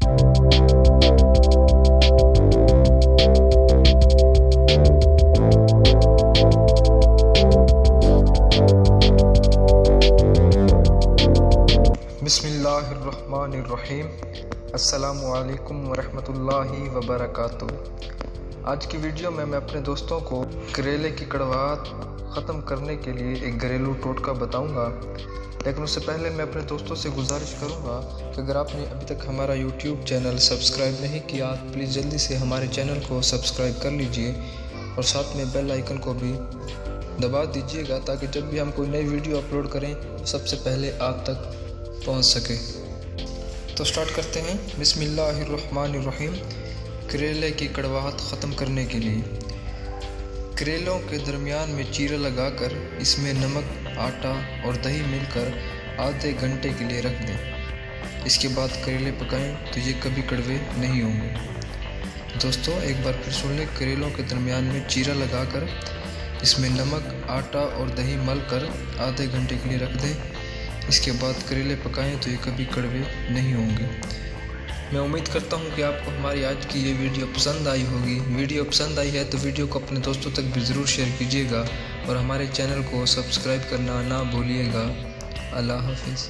बिस्मिल्लाहिर्रहमानिर्रहीम। अस्सलामुअलैकुम वरहमतुल्लाहि वबरकातुहू। आज की वीडियो में मैं अपने दोस्तों को करेले की कड़वाहट ख़त्म करने के लिए एक घरेलू टोटका बताऊंगा। लेकिन उससे पहले मैं अपने दोस्तों से गुजारिश करूंगा कि अगर आपने अभी तक हमारा यूट्यूब चैनल सब्सक्राइब नहीं किया तो प्लीज़ जल्दी से हमारे चैनल को सब्सक्राइब कर लीजिए और साथ में बेल आइकन को भी दबा दीजिएगा ताकि जब भी हम कोई नई वीडियो अपलोड करें तो सबसे पहले आप तक पहुंच सके। तो स्टार्ट करते हैं। बिस्मिल्लाहिर्रहमानिर्रहीम। करेले की कड़वाहट ख़त्म करने के लिए करेलों के दरमियान में चीरा लगाकर इसमें नमक, आटा और दही मिलकर आधे घंटे के लिए रख दें। इसके बाद करेले पकाएं तो ये कभी कड़वे नहीं होंगे। दोस्तों एक बार फिर सुन लें। करेलों के दरमियान में चीरा लगाकर इसमें नमक, आटा और दही मलकर आधे घंटे के लिए रख दें। इसके बाद करेले पकाएं तो ये कभी कड़वे नहीं होंगे। मैं उम्मीद करता हूं कि आपको हमारी आज की ये वीडियो पसंद आई होगी। वीडियो पसंद आई है तो वीडियो को अपने दोस्तों तक भी ज़रूर शेयर कीजिएगा और हमारे चैनल को सब्सक्राइब करना ना भूलिएगा। अल्लाह हाफिज़।